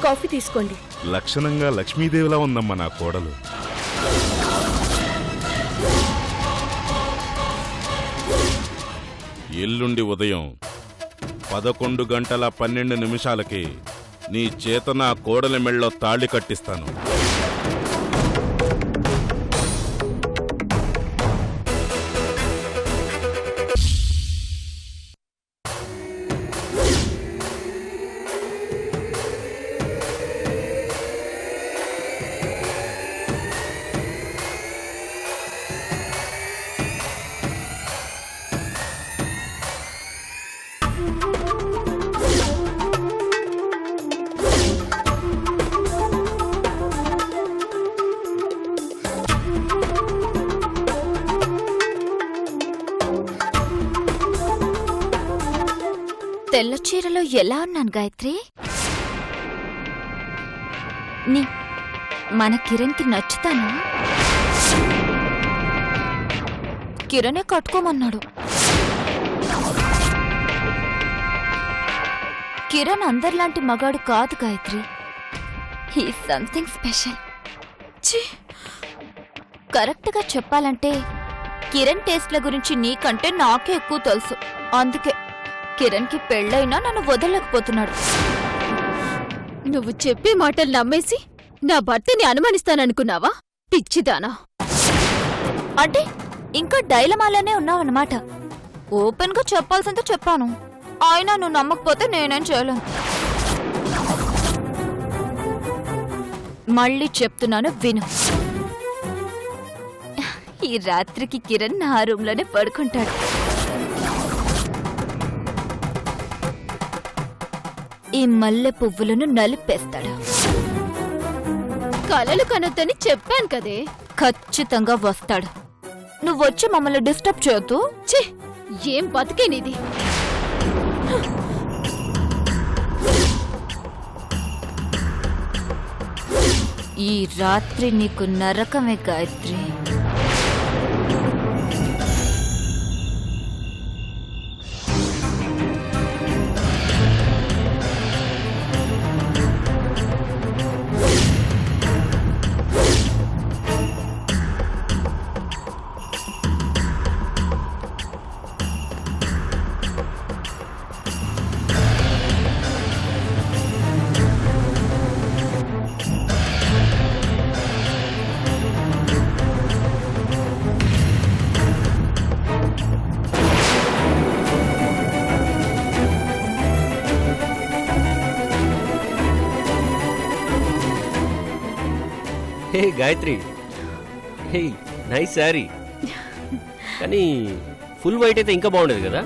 Coffee తీసుకోండి. లక్షణంగా లక్ష్మీదేవిలా ఉందమ్మా నా కోడలు. ఎల్లుండి ఉదయం 11:12 నీ చేత నా కోడలి మెళ్ళో తాళి కట్టిస్తాను. తెల్ల చీరలో ఎలా ఉన్నాను గాయత్రి? మన కిరణ్కి నచ్చుతాను. కిరణే కట్టుకోమన్నాడు. కిరణ్ అందరిలాంటి మగాడు కాదు గాయత్రి. He something special. కరెక్ట్గా చెప్పాలంటే కిరణ్ టేస్ట్ల గురించి నీకంటే నాకే ఎక్కువ తెలుసు. అందుకే కిరణ్కి పెళ్ళైనా నన్ను వదలలేకపోతున్నాడు. నువ్వు చెప్పే మాటలు నమ్మేసి నా భర్తని అనుమానిస్తాననుకున్నావా పిచ్చిదానా? అంటే ఇంకా డైలమాలోనే ఉన్నావన్నమాట. ఓపెన్ గా చెప్పాల్సిందో చెప్పాను. అయినా నువ్వు నమ్మకపోతే నేనేం చేయలేను. మళ్ళీ చెప్తున్నాను విను. ఈ రాత్రికి కిరణ్ నా రూంలోనే పడుకుంటాడు. ఈ మల్లె పువ్వులను నలిపేస్తాడు. కలలు కనొద్దని చెప్పాను కదే. ఖచ్చితంగా వస్తాడు. నువ్వొచ్చి మమ్మల్ని డిస్టర్బ్ చేయొద్దు. ఛీ, ఏం బతికేనిది? ఈ రాత్రి నీకు నరకమే గాయత్రి. హే గాయత్రి, హే నైస్ శారీ. కానీ ఫుల్ వైట్ అయితే ఇంకా బాగుండేది కదా.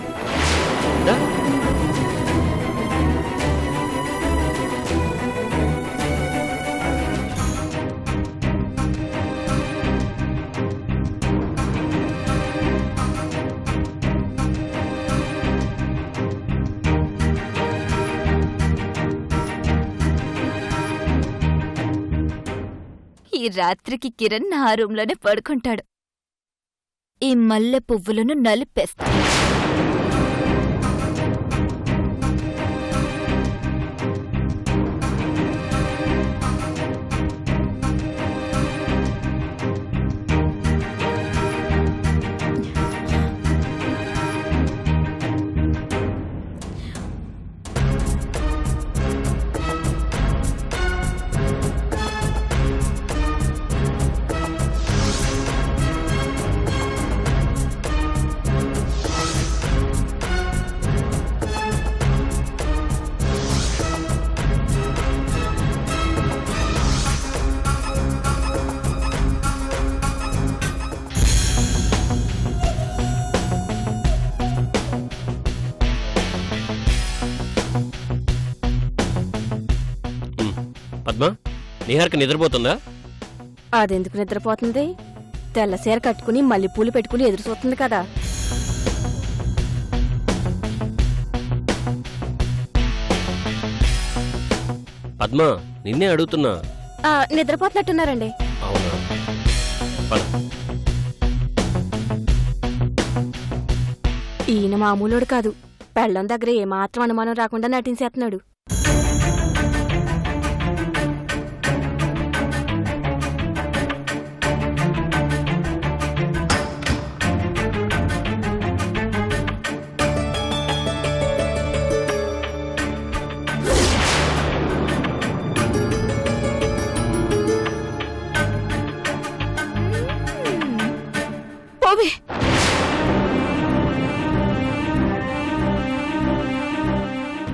ఈ రాత్రికి కిరణ్ నా రూంలోనే పడుకుంటాడు. ఈ మల్లె పువ్వులను నలిపేస్తాడు. పద్మ, నిహార్కి నిద్రపోతుందా? అదెందుకు నిద్రపోతుంది? తెల్ల సీర కట్టుకుని మల్లెపూలు పెట్టుకుని ఎదురు చూస్తుంది కదా. పద్మ, నిన్నే అడుగుతున్నా. నిద్రపోతున్నట్టున్నారండి. అవునా? ఈయన మామూలుడు కాదు. పెళ్ళం దగ్గర ఏమాత్రం అనుమానం రాకుండా నటించేస్తున్నాడు. పోవే.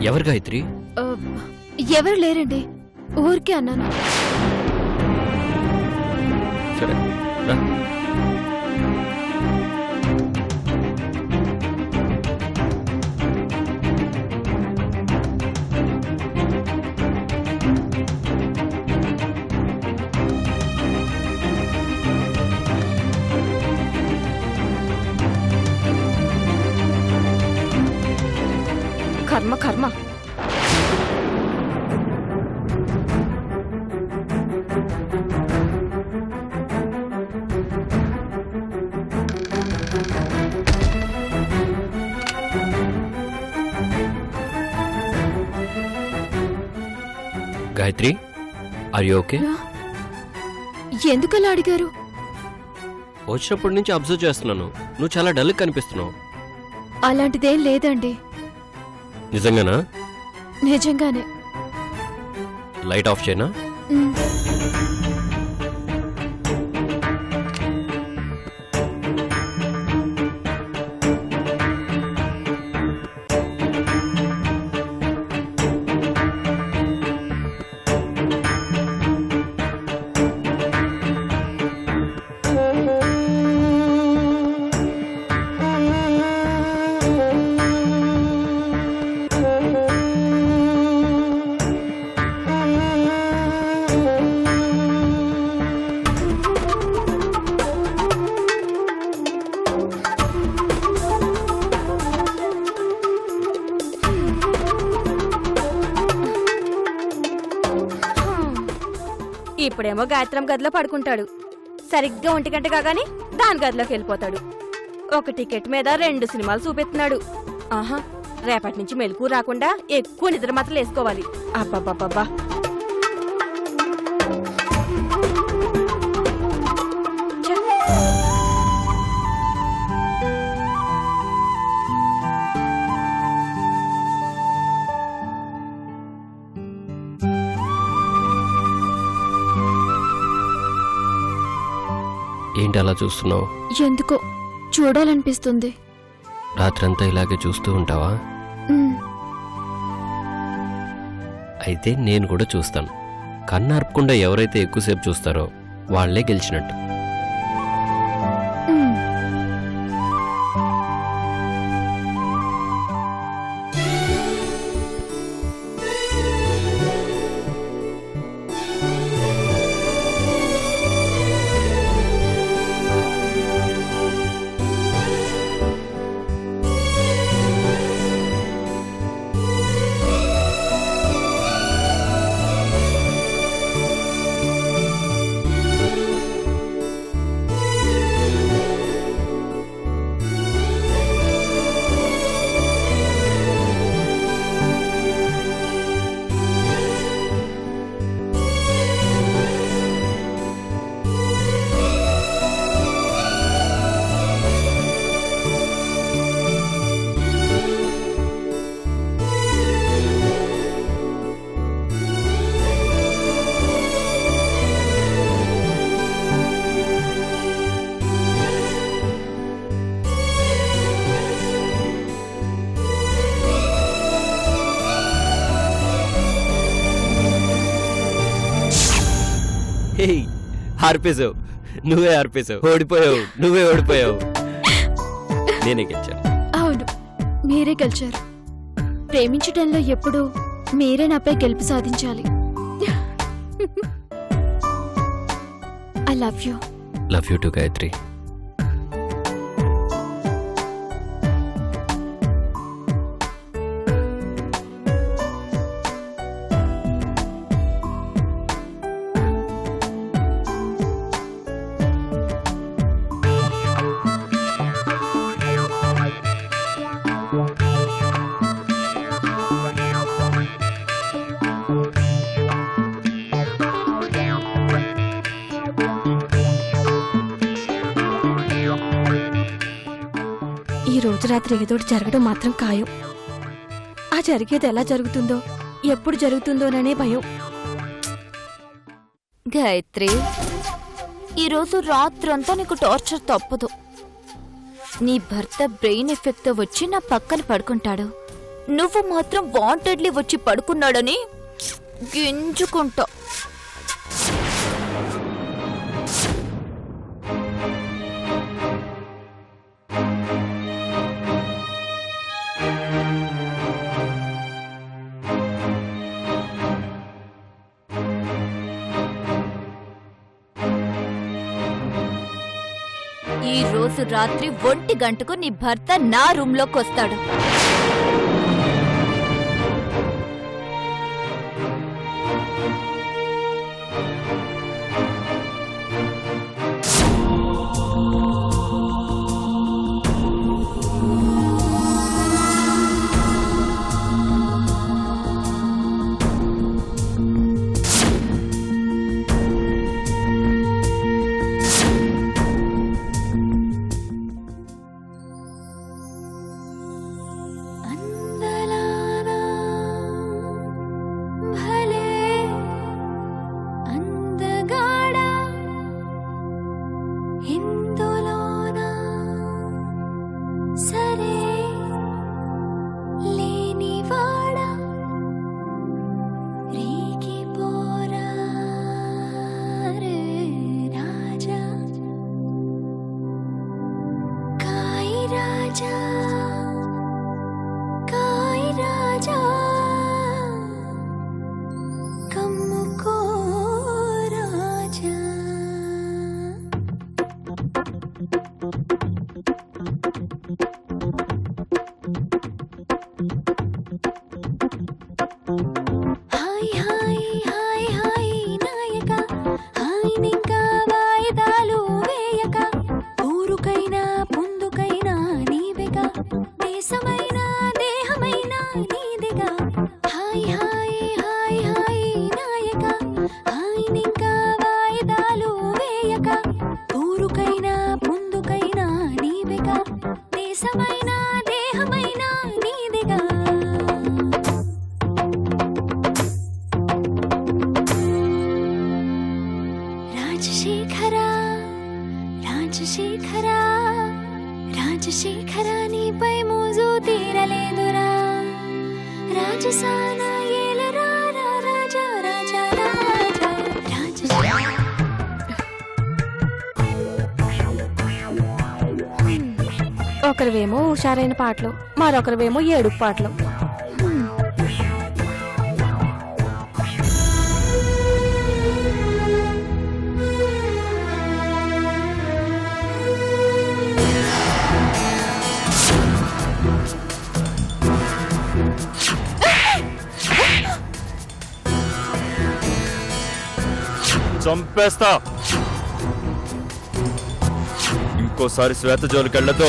ఎవరు గాయత్రి? ఎవరు లేరండి, ఊరికే అన్నాను. సరే రా. కర్మ కర్మ. Gayatri, are you okay? ఎందుకలా అడిగారు? వచ్చినప్పటి నుంచి అబ్జర్వ్ చేస్తున్నాను, నువ్వు చాలా డల్ కనిపిస్తున్నావు. అలాంటిదేం లేదండి. నిజంగానా? నిజంగానే. లైట్ ఆఫ్ చేయనా? ఇప్పుడేమో గాయత్రం గదిలో పడుకుంటాడు. సరిగ్గా 1 గంట కాగానే దాని గదిలోకి వెళ్ళిపోతాడు. ఒక టికెట్ మీద 2 సినిమాలు చూపెత్తున్నాడు. ఆహా, రేపటి నుంచి మెలకు రాకుండా ఎక్కువ నిద్ర మాత్రం వేసుకోవాలి. అబ్బబ్బబ్బబ్బా. ఏంటి అలా చూస్తున్నావు? ఎందుకో చూడాలనిపిస్తుంది. రాత్రంతా ఇలాగే చూస్తూ ఉంటావా? అయితే నేను కూడా చూస్తాను. కన్నార్పకుండా ఎవరైతే ఎక్కువసేపు చూస్తారో వాళ్లే గెలిచినట్టు. ఆర్పేసావు, నువ్వే ఆర్పేసావు. ఓడిపోయావు, నువ్వే ఓడిపోయావు. నేనే గెలిచాను. అవును, మీరే గెలిచారు. ప్రేమించడంలో ఎప్పుడూ మీరే నాపై గెలుపు సాధించాలి. I love you. Love you to Gayatri. ఈ రోజు రాత్రి ఏదోటి జరగడం మాత్రం ఖాయం. ఆ జరిగేది ఎలా జరుగుతుందో, ఎప్పుడు జరుగుతుందోననే భయం. గాయత్రి, ఈరోజు రాత్రంతా నీకు టార్చర్ తప్పదు. నీ భర్త బ్రెయిన్ ఎఫెక్ట్ తో వచ్చి నా పక్కన పడుకుంటాడు, నువ్వు మాత్రం వాంటెడ్లీ వచ్చి పడుకున్నాడని గింజుకుంటా. ఈ రోజు రాత్రి 1 గంటకు నీ భర్త నా రూమ్ లోకి వస్తాడు. రాజశేఖర నీపై మోజు తీరలేదురా, రాజసాన ఏలరా రాజా రాజా రాజా ఒకరివేమో హుషారైన పాటలు, మరొకరివేమో ఏడుపు పాటలు. చంపేస్తా. ఇంకోసారి శ్వేత జోలికెళ్ళదు.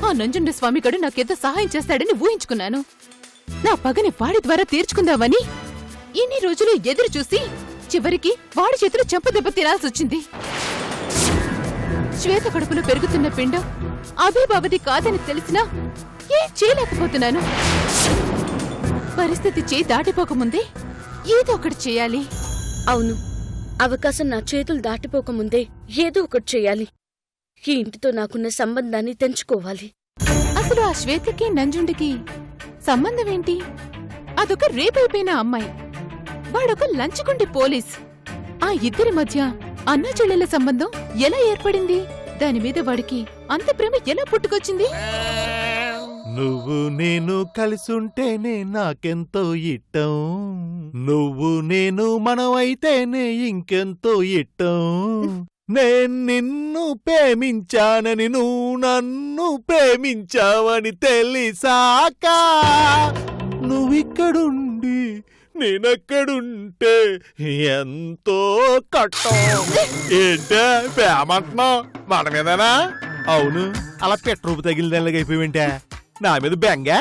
ఆ నంజుండ స్వామిగడు నాకేదో సహాయం చేస్తాడని ఊహించుకున్నాను. నా పగని వాడి ద్వారా తీర్చుకుందామని ఇన్ని రోజులు ఎదురు చూసి చివరికి వాడి చేతులు చెంపదెబ్బ తినాల్సొచ్చింది. శ్వేత కడుపులో పెరుగుతున్న పిండం అభిబావది కాదని తెలిసినా ఏం చేయలేకపోతున్నాను. పరిస్థితి చేయి దాటిపోకముందే ఏదో ఒకటి చేయాలి. అవును, అవకాశం నా చేతులు దాటిపోకముందే ఏదో ఒకటి చేయాలి. ఈ ఇంటితో నాకున్న సంబంధాన్ని తెంచుకోవాలి. అసలు ఆ శ్వేతకి నంజుండికి సంబంధమేంటి? అదొక రేపైపోయిన అమ్మాయి, వాడొక లంచుకుండి పోలీస్. ఆ ఇద్దరి మధ్య అన్నా చెల్లెల సంబంధం ఎలా ఏర్పడింది? దాని మీద వాడికి అంత ప్రేమ ఎలా పుట్టుకొచ్చింది? నువ్వు నేను కలిసుంటేనే నాకెంతో ఇట్టం, నువ్వు నేను మనమైతేనే ఇంకెంతో ఇట్టం. నేను నిన్ను ప్రేమించానని నువ్వు నన్ను ప్రేమించావని తెలిసాక నువ్విక్కడుండి నేనక్కడుంటే ఎంతో కట్టం. ఏంటే ప్రేమంటున్నావు మన మీదనా? అవును, అలా పెట్రూపు తగిలిదెల్లగైపోయింటే నా మీద బెంగా?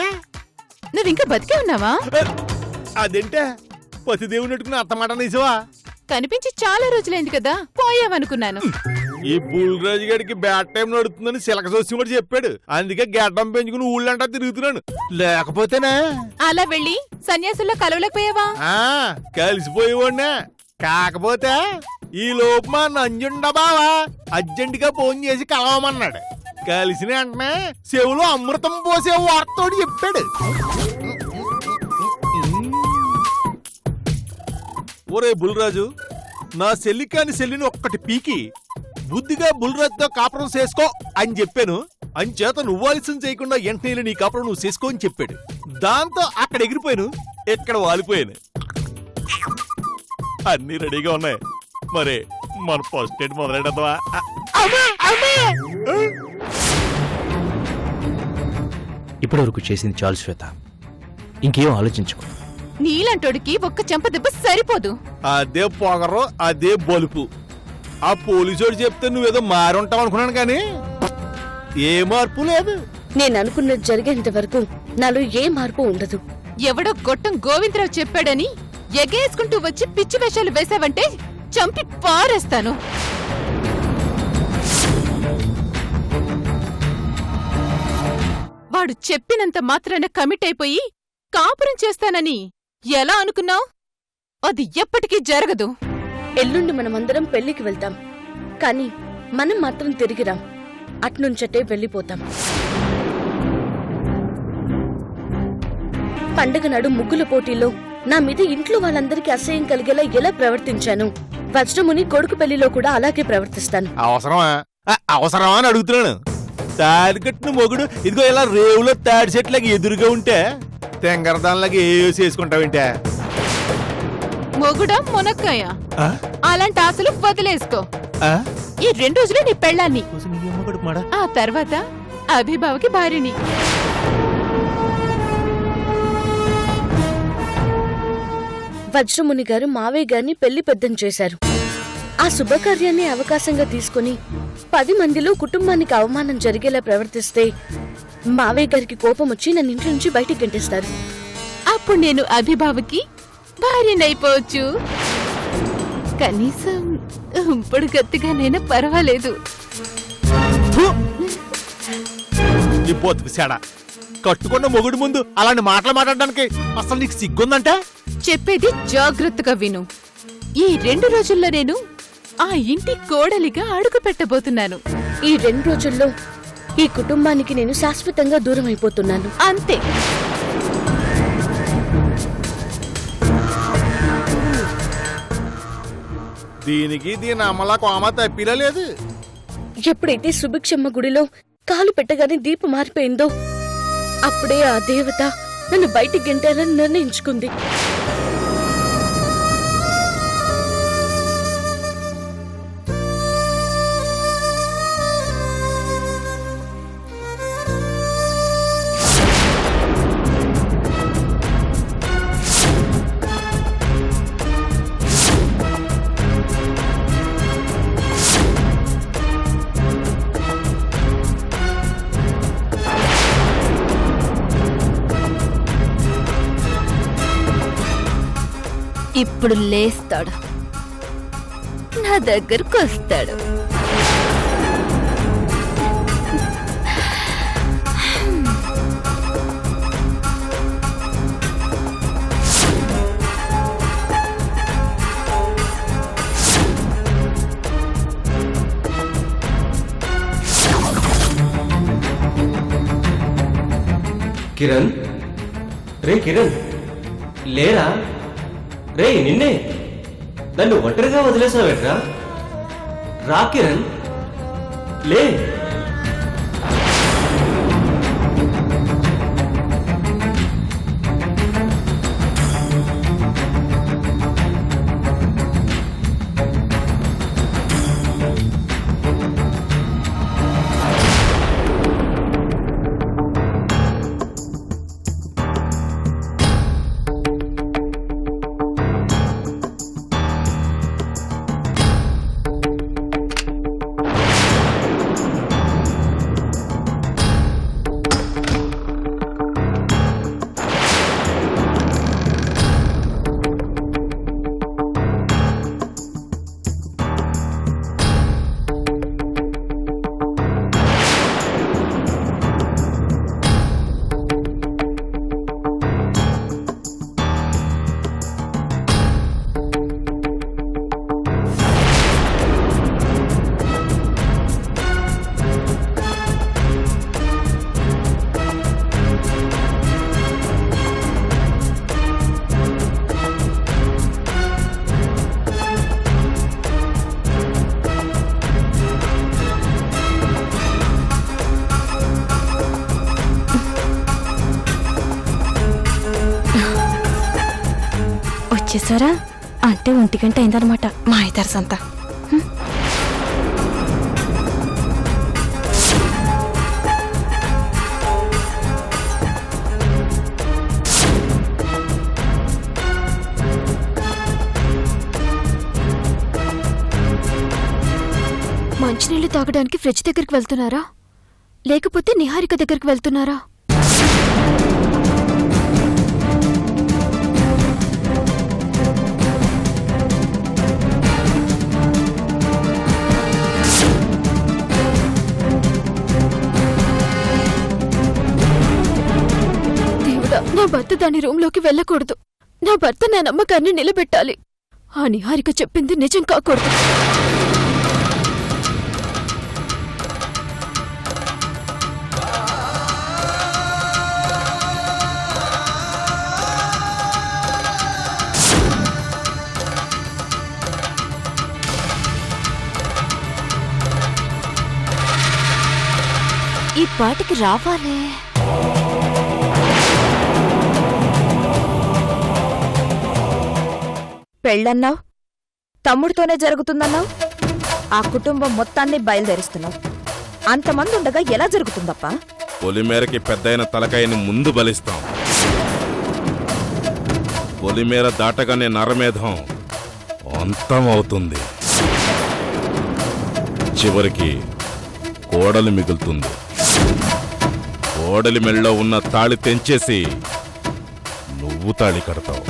నువ్వింకా బతికే ఉన్నావా? అదేంటే పతిదేవుని నెట్టుకుని అత్తమాట నిజవా? కనిపించి చాలా రోజులైంది కదా, పోయావనుకున్నాను. ఈ బుల్రాజు గడికి బ్యాడ్ టైం నడుతుందని సిలక సోసి కూడా చెప్పాడు. అందుకే గడ్డం పెంచుకుని ఊళ్ళంటా తిరుగుతున్నాను. లేకపోతేనా అలా వెళ్ళి సన్యాసుల్లో కలవలేకపోయావా? కలిసిపోయేవాడినా. కాకపోతే ఈ లోపు మా నంజుండ బావా అర్జెంటుగా ఫోన్ చేసి కలవమన్నాడు. కలిసిన వెంటనే చెవులో అమృతం పోసే వార్తోడు చెప్పాడు. ఒరే బుల్రాజు, నా సెల్లికాని సెల్లిని ఒక్కటి పీకి బుద్ధిగా బుల్రాజుతో కాపురం చేసుకో అని చెప్పాను. అంచేత నువ్వు ఆలస్యం చేయకుండా వెంటనే నీ కాపురం నువ్వు చేసుకో అని చెప్పాడు. దాంతో అక్కడ ఎగిరిపోయాను, ఇక్కడ వాలిపోయాను. అన్నీ రెడీగా ఉన్నాయి. మరే మన ఫస్ట్ ఎయిడ్ మొదలెడతావా? ఇప్పటివరకు చేసింది చాలు శ్వేత, ఇంకేం ఆలోచించుకో. నీలంటోడికి ఒక్క చెంపదెబ్బ సరిపోదు. అదే పొగరు, అదే బలుపు. ఆ పోలీసోడు చెప్తే నువ్వేదో మారుంటావు అనుకున్నాను కానీ ఏ మార్పు లేదు. నేను అనుకున్నది జరిగేంత వరకు నాలో ఏ మార్పు ఉండదు. ఎవడో గొట్టం గోవిందరావు చెప్పాడని ఎగేసుకుంటూ వచ్చి పిచ్చి వేషాలు వేశావంటే చంపి పారేస్తాను. వాడు చెప్పినంత మాత్రాన కమిట్ అయిపోయి కాపురం చేస్తానని ఎలా అనుకున్నావ్? అది ఎప్పటికీ జరగదు. ఎల్లుండి మనమందరం పెళ్లికి వెళ్తాం, కానీ మనం మాత్రం తిరిగిరాం. అట్నుంచటే వెళ్ళిపోతాం. పండగ నాడు ముగ్గుల పోటీలో నా మీద ఇంట్లో వాళ్ళందరికీ అసహ్యం కలిగేలా ఎలా ప్రవర్తించాను, వజ్రముని కొడుకు పెళ్లిలో కూడా అలాగే ప్రవర్తిస్తాను. అవసరమా అని అడుగుతున్నాను. తాడి కట్టిన మొగుడు ఇదిగో ఇలా రేవులో తాడి చెట్లాగా ఎదురుగా ఉంటే తెంగరదానిలాగా చేసుకుంటావేంటే? మొగుడా మునక్కాయ అలాంటి ఆశలు వదిలేసుకో. ఈ 2 రోజులు నీ పెళ్ళాన్ని, ఆ తర్వాత అభిబావకి భార్యని. వజ్రముని గారు మావయ్య గారిని పెళ్లి పెద్దం చేశారు. ఆ శుభకార్యాన్ని అవకాశంగా తీసుకుని 10 మందిలో కుటుంబానికి అవమానం జరిగేలా ప్రవర్తిస్తే మావయ్య గారికి కోపం వచ్చి నన్ను ఇంటి నుంచి బయటికి గంటేస్తారు. అప్పుడు నేను అభిబావకి భార్యనైపోవచ్చు. కనీసం ఇప్పుడు గట్టిగానైనా పర్వాలేదు. ఈ బతుకు సేడా, కట్టుకున్న మొగుడు ముందు అలాంటి మాటలు మాట్లాడడానికి అసలు నీకు సిగ్గుందంటే? చెప్పేది జాగ్రత్తగా విను. ఈ 2 రోజుల్లో నేను ఆ ఇంటి కోడలిగా అడుగు పెట్టబోతున్నాను. ఈ 2 రోజుల్లో ఈ కుటుంబానికి నేను శాశ్వతంగా దూరం అయిపోతున్నాను. అంతే. దీనికి దీని అమ్మలా కోమ తప్పిలా లేదు. ఎప్పుడైతే సుభిక్షమ్మ గుడిలో కాలు పెట్టగానే దీపం మారిపోయిందో అప్పుడే ఆ దేవత నన్ను బయటికి గెంటాలని నిర్ణయించుకుంది. ఇప్పుడు లేస్తాడు, నా దగ్గరకు వస్తాడు. కిరణ్, రే కిరణ్, లేరా? రే నిన్నే, నన్ను ఒంటరిగా వదిలేసావేట్రా? రా కిరణ్, లే. చేశారా అంటే 1 గంట అయిందనమాట మా ఇతరసంతా. మంచినీళ్ళు తాగడానికి ఫ్రిడ్జ్ దగ్గరికి వెళ్తున్నారా లేకపోతే నిహారిక దగ్గరికి వెళ్తున్నారా? దేవుడా, నా భర్త దాని రూంలోకి వెళ్ళకూడదు. నా భర్త నా నమ్మకాన్ని నిలబెట్టాలి. ఆ నిహారిక చెప్పింది నిజం కాకూడదు. ఈ పాటికి రావాలే. పెళ్ళన్నావు, తమ్ముడితోనే జరుగుతుందన్నావు, ఆ కుటుంబం మొత్తాన్ని బయలుదేరిస్తున్నావు. అంతమంది ఉండగా ఎలా జరుగుతుందప్పా? పొలిమేరకి పెద్దయిన తలకాయని ముందు బలిస్తాం. పొలిమేర దాటగానే నరమేధం అంతం అవుతుంది. చివరికి కోడలి మిగులుతుంది. కోడలి మెళ్ళలో ఉన్న తాళి తెంచేసి నువ్వు తాళి కడతావు.